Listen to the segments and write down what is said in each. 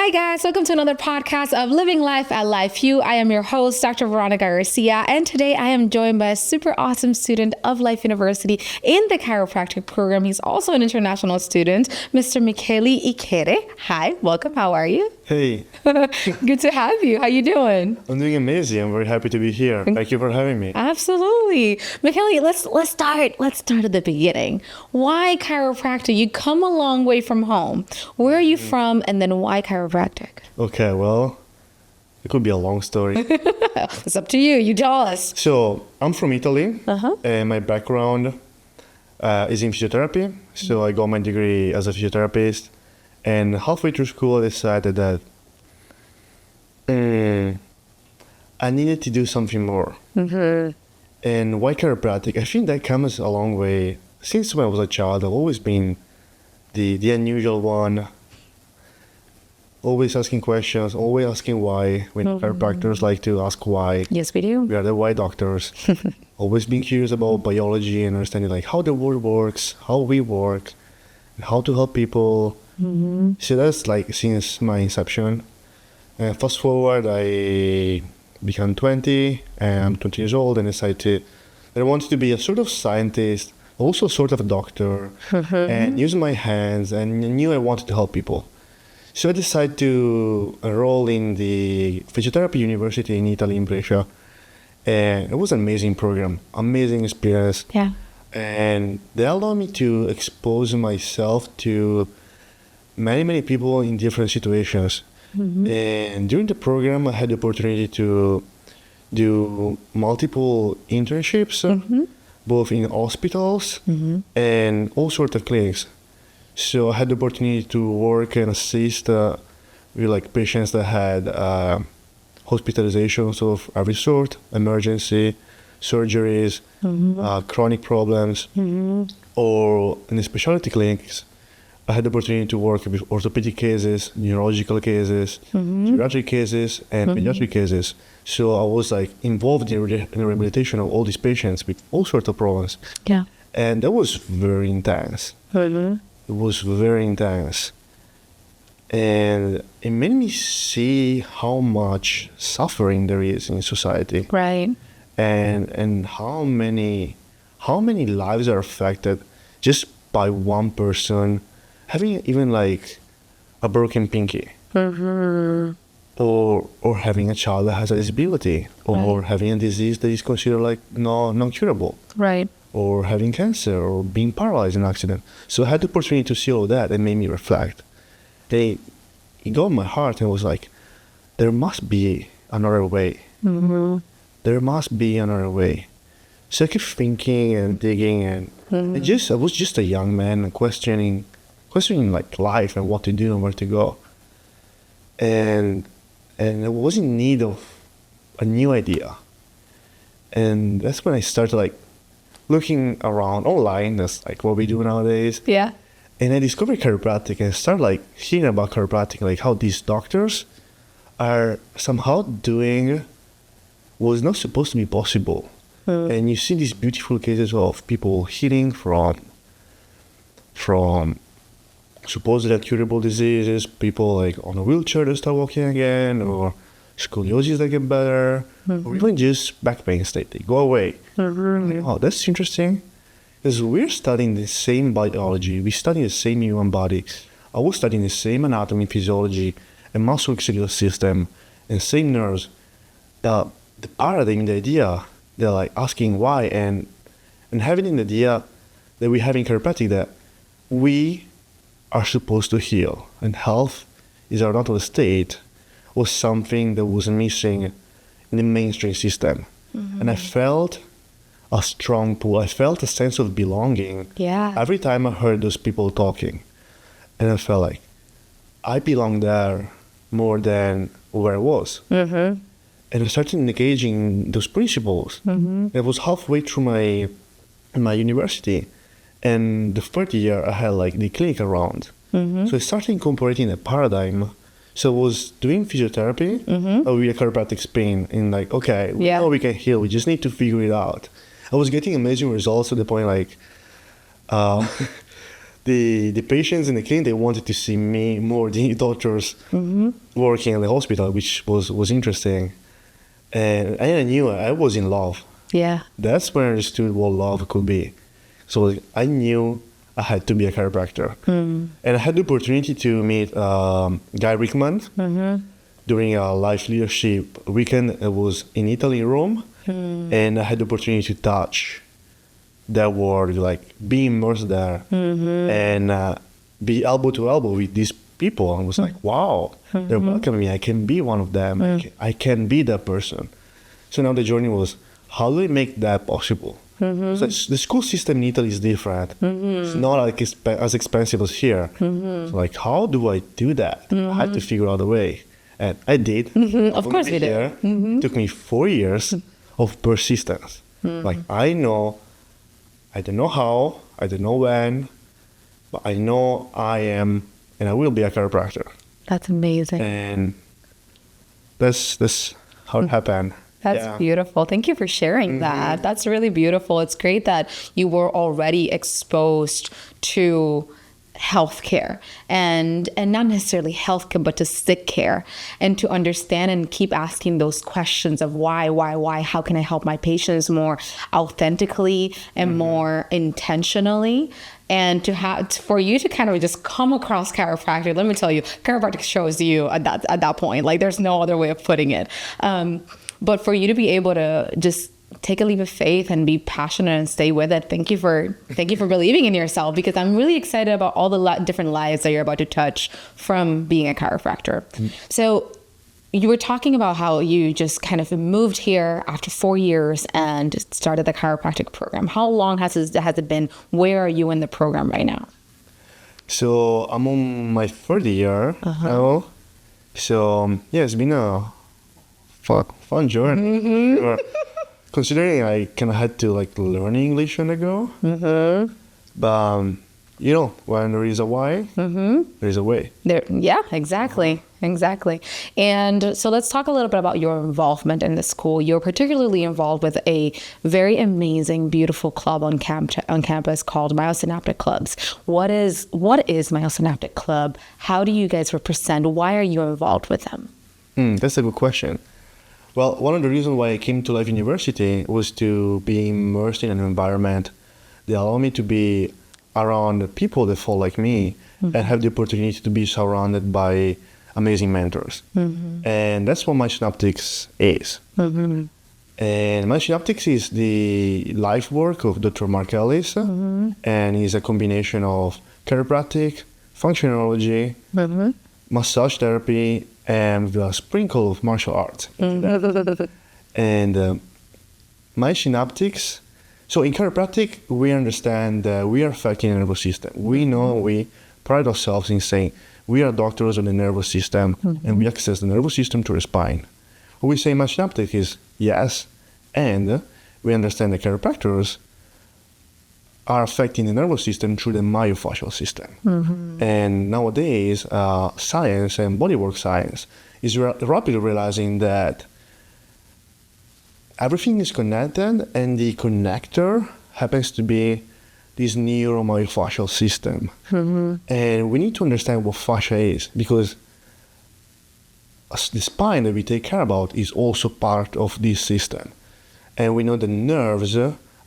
Hi guys, welcome to another podcast of Living Life at LifeU. I am your host, Dr. Veronica Garcia, and today I am joined by a super awesome student of Life University in the chiropractic program. He's also an international student, Mr. Michele Hicheri. Hi, welcome. How are you? Hey. Good to have you. How you doing? I'm doing amazing. I'm very happy to be here. Thank you for having me. Absolutely. Michele, let's start at the beginning. Why chiropractic? You come a long way from home. Where are you from, and then why chiropractic? Okay, well, it could be a long story. It's up to you. You tell us. So, I'm from Italy, and my background is in physiotherapy. So, I got my degree as a physiotherapist, and halfway through school, I decided that I needed to do something more. And why chiropractic? I think that comes a long way. Since when I was a child, I've always been the unusual one, always asking questions, always asking why. When chiropractors like to ask why. Yes, we do. We are the why doctors. Always being curious about biology and understanding like how the world works, how we work, and how to help people. So that's like since my inception. And fast forward, I became 20, and I'm 20 years old, and decided that I wanted to be a sort of scientist, also sort of a doctor, and using my hands, and I knew I wanted to help people. So I decided to enroll in the physiotherapy university in Italy, in Brescia, and it was an amazing program, amazing experience. Yeah. And they allowed me to expose myself to many people in different situations. And during the program, I had the opportunity to do multiple internships, both in hospitals and all sorts of clinics. So I had the opportunity to work and assist with like patients that had hospitalizations of every sort, emergency, surgeries, chronic problems, or in the specialty clinics. I had the opportunity to work with orthopedic cases, neurological cases, geriatric cases, and pediatric cases. So I was like involved in the rehabilitation of all these patients with all sorts of problems. Yeah. And that was very intense. It was very intense. And it made me see how much suffering there is in society. Right. And how many lives are affected just by one person having even like a broken pinky, or having a child that has a disability, or having a disease that is considered like non-curable, Right. or having cancer, or being paralyzed in an accident. So I had the opportunity to see all that and made me reflect. It got my heart and was like, there must be another way. There must be another way. So I kept thinking and digging, and I was just a young man and questioning like life and what to do and where to go. And I was in need of a new idea. And that's when I started like looking around online. That's like what we do nowadays. Yeah. And I discovered chiropractic and started like hearing about chiropractic, like how these doctors are somehow doing what was not supposed to be possible. And you see these beautiful cases of people healing from supposedly curable diseases, people like on a wheelchair that start walking again, or scoliosis that get better, or even just back pains that they go away. Oh, that's interesting. Because we're studying the same biology, we study the same human body. I was studying the same anatomy, physiology, and musculoskeletal system, and same nerves. The paradigm, the idea, they're like asking why, and having an idea that we have in chiropractic that we are supposed to heal, and health is our natural state, was something that was missing in the mainstream system. And I felt a strong pull. I felt a sense of belonging every time I heard those people talking. And I felt like I belong there more than where I was. And I started engaging those principles. I was halfway through my university. And the third year, I had like the clinic around. So I started incorporating a paradigm. So I was doing physiotherapy with a chiropractic pain, and like, okay, we know we can heal. We just need to figure it out. I was getting amazing results to the point like the patients in the clinic, they wanted to see me more than the doctors working in the hospital, which was interesting. And I knew I was in love. Yeah. That's when I understood what love could be. So I knew I had to be a chiropractor. And I had the opportunity to meet Guy Rickman during a life leadership weekend. It was in Italy, in Rome. And I had the opportunity to touch that world, like be immersed there and be elbow to elbow with these people. I was like, wow, they're welcoming me. I can be one of them. I can be that person. So now the journey was, how do I make that possible? So the school system in Italy is different. It's not like as expensive as here. So like, how do I do that? I had to figure out a way. And I did. Of course we did. It took me 4 years of persistence. Like, I don't know how, I don't know when, but I know I am, and I will be a chiropractor. That's amazing. And that's how it happened. That's beautiful. Thank you for sharing that. That's really beautiful. It's great that you were already exposed to healthcare and not necessarily healthcare, but to sick care, and to understand and keep asking those questions of why, how can I help my patients more authentically and more intentionally. And for you to kind of just come across chiropractic, let me tell you, chiropractic shows you at that point. Like, there's no other way of putting it. But for you to be able to just take a leap of faith and be passionate and stay with it. Thank you for believing in yourself, because I'm really excited about all the different lives that you're about to touch from being a chiropractor. So you were talking about how you just kind of moved here after 4 years and started the chiropractic program. How long has it been? Where are you in the program right now? So I'm on my third year now. So it's been a fun journey. Considering I kind of had to learn English on the go, but when there is a why, there is a way. Yeah, exactly. And so let's talk a little bit about your involvement in the school. You're particularly involved with a very amazing, beautiful club on campus called Myosynaptic Clubs. What is Myosynaptic Club? How do you guys represent? Why are you involved with them? That's a good question. Well, one of the reasons why I came to Life University was to be immersed in an environment that allowed me to be around people that fall like me and have the opportunity to be surrounded by amazing mentors. And that's what Myosynaptics is. And Myosynaptics is the life work of Dr. Mark Ellis, and is a combination of chiropractic, functionology, massage therapy, and a sprinkle of martial arts. And Myosynaptics, so in chiropractic, we understand that we are affecting the nervous system. We pride ourselves in saying we are doctors of the nervous system, and we access the nervous system through the spine. What we say in Myosynaptic is yes, and we understand that chiropractors are affecting the nervous system through the myofascial system. And nowadays, science and bodywork science is rapidly realizing that everything is connected, and the connector happens to be this neuromyofascial system. And we need to understand what fascia is, because the spine that we take care about is also part of this system. And we know the nerves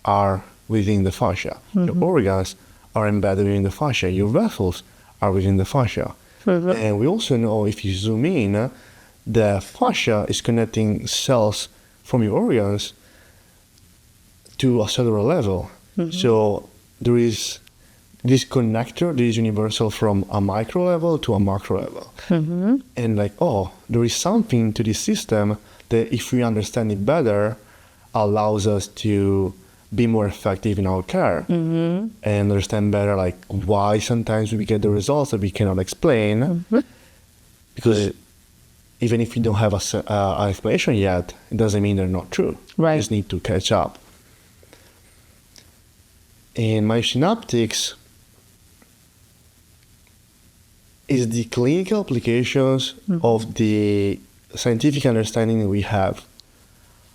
are within the fascia. Your organs are embedded in the fascia. Your vessels are within the fascia. And we also know, if you zoom in, the fascia is connecting cells from your organs to a cellular level. So there is this connector that is universal from a micro level to a macro level. And there is something to this system that, if we understand it better, allows us to be more effective in our care and understand better why sometimes we get the results that we cannot explain. Because even if you don't have an explanation yet, it doesn't mean they're not true. Right. You just need to catch up. In Myosynaptics is the clinical applications of the scientific understanding we have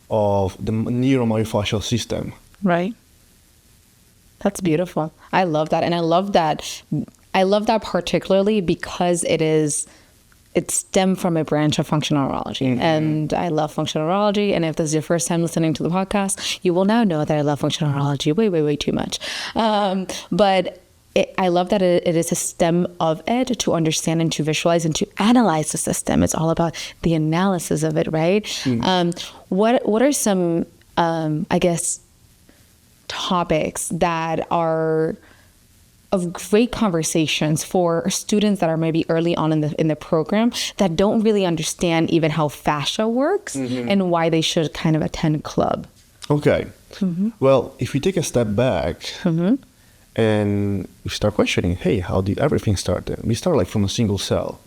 of the neuromyofascial system. Right. That's beautiful. I love that. And I love that particularly because it stemmed from a branch of functional neurology. And I love functional neurology. And if this is your first time listening to the podcast, you will now know that I love functional neurology way, way, way too much. But I love that it is a stem of it to understand and to visualize and to analyze the system. It's all about the analysis of it, right? What are some, I guess, topics that are of great conversations for students that are maybe early on in the program that don't really understand even how fascia works and why they should kind of attend club? Okay. Well, if we take a step back and we start questioning, hey, how did everything start? We start like from a single cell.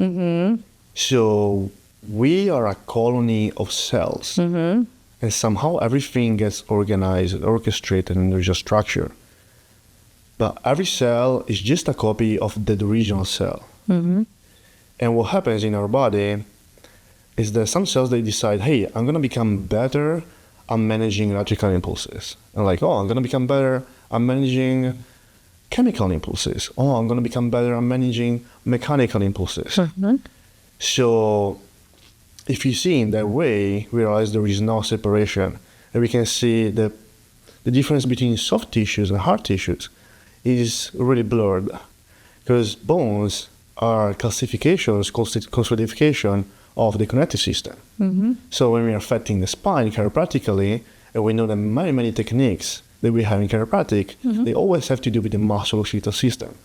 So we are a colony of cells. And somehow everything gets organized, orchestrated, and there's a structure. But every cell is just a copy of the original cell. And what happens in our body is that some cells, they decide, hey, I'm going to become better at managing electrical impulses. And like, oh, I'm going to become better at managing chemical impulses. Oh, I'm going to become better at managing mechanical impulses. So if you see in that way, we realize there is no separation. And we can see the difference between soft tissues and hard tissues is really blurred. Because bones are calcifications, consolidification of the connective system. So when we are affecting the spine chiropractically, and we know that many, many techniques that we have in chiropractic, they always have to do with the musculoskeletal system.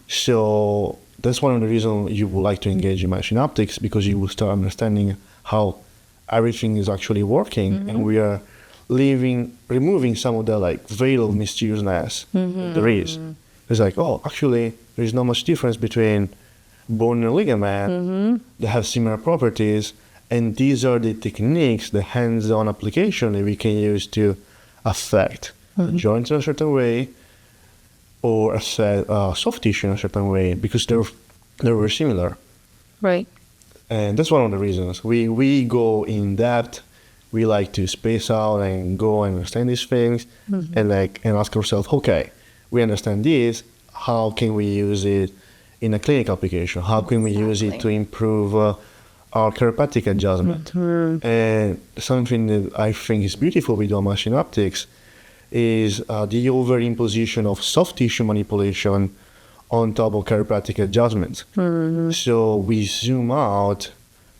So that's one of the reasons you would like to engage in Myosynaptics, because you will start understanding how everything is actually working, and we are removing some of the like veil of mysteriousness that there is. It's like, oh, actually, there is not much difference between bone and ligament that have similar properties, and these are the techniques, the hands-on application that we can use to affect the joints in a certain way, or affect soft tissue in a certain way, because they're very similar. Right. And that's one of the reasons we go in depth. We like to space out and go and understand these things, and ask ourselves, okay, we understand this. How can we use it in a clinical application? How can we use it to improve our chiropractic adjustment? And something that I think is beautiful with Myosynaptics is the over-imposition of soft tissue manipulation on top of chiropractic adjustments. So we zoom out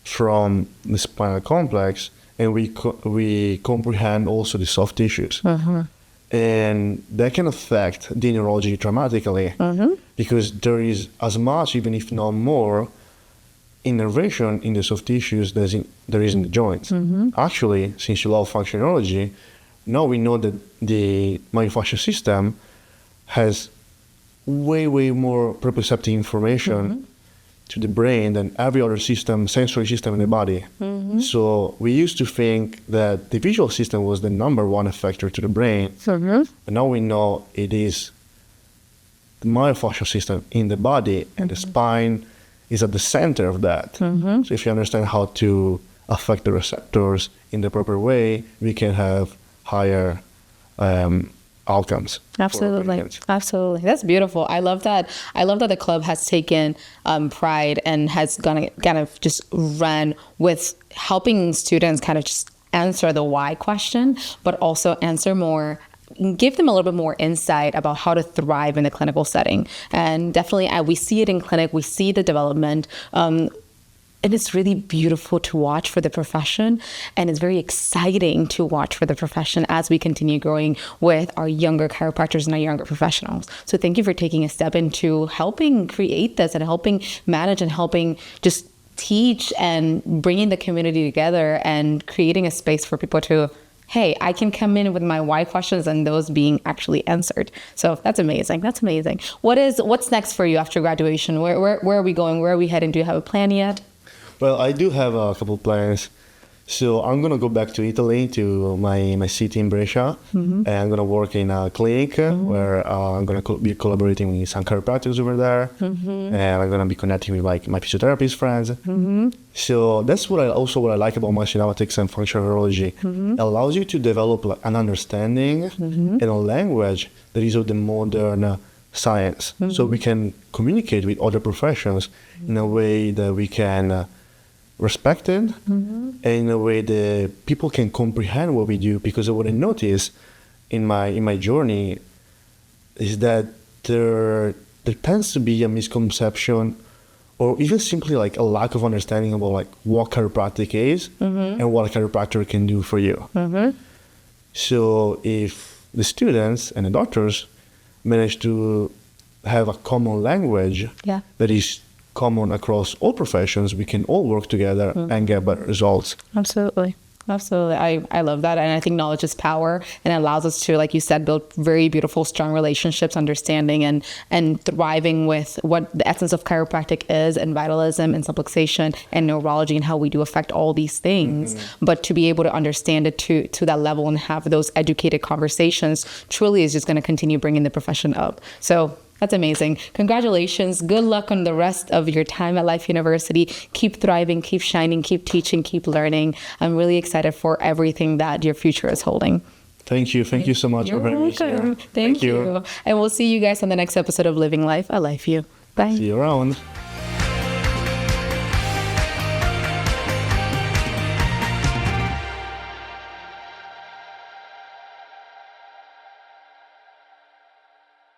from the spinal complex, and we comprehend also the soft tissues. And that can affect the neurology dramatically, because there is as much, even if not more, innervation in the soft tissues there is in the joints. Actually, since you love functional neurology, now we know that the myofascial system has way, way more proprioceptive information to the brain than every other sensory system in the body. So we used to think that the visual system was the number one effector to the brain. But now we know it is the myofascial system in the body, and the spine is at the center of that. So if you understand how to affect the receptors in the proper way, we can have higher outcomes. Absolutely. That's beautiful. I love that the club has taken pride and has kind of just run with helping students kind of just answer the why question, but also give them a little bit more insight about how to thrive in the clinical setting. And definitely we see it in clinic, we see the development, and it's really beautiful to watch for the profession, and it's very exciting to watch for the profession as we continue growing with our younger chiropractors and our younger professionals. So thank you for taking a step into helping create this and helping manage and helping just teach and bringing the community together and creating a space for people to, hey, I can come in with my why questions and those being actually answered. So that's amazing. What's next for you after graduation? Where are we going? Where are we heading? Do you have a plan yet? Well, I do have a couple plans. So I'm gonna go back to Italy to my city in Brescia, and I'm gonna work in a clinic where I'm gonna be collaborating with some chiropractors over there, and I'm gonna be connecting with like my physiotherapist friends. So that's what I like about myosynaptics and functional neurology. It allows you to develop like, an understanding and a language that is of the modern science, so we can communicate with other professions in a way that we can respected and in a way that people can comprehend what we do. Because what I notice in my journey is that there tends to be a misconception or even simply like a lack of understanding about like what chiropractic is and what a chiropractor can do for you. So if the students and the doctors manage to have a common language that is common across all professions, we can all work together and get better results. Absolutely. I love that. And I think knowledge is power, and it allows us to, like you said, build very beautiful, strong relationships, understanding and thriving with what the essence of chiropractic is, and vitalism and subluxation and neurology and how we do affect all these things. But to be able to understand it to that level and have those educated conversations truly is just going to continue bringing the profession up. So that's amazing. Congratulations. Good luck on the rest of your time at Life University. Keep thriving, keep shining, keep teaching, keep learning. I'm really excited for everything that your future is holding. Thank you. Thank you so much for having me here. Thank you. And we'll see you guys on the next episode of Living Life at Life U. Bye. See you around.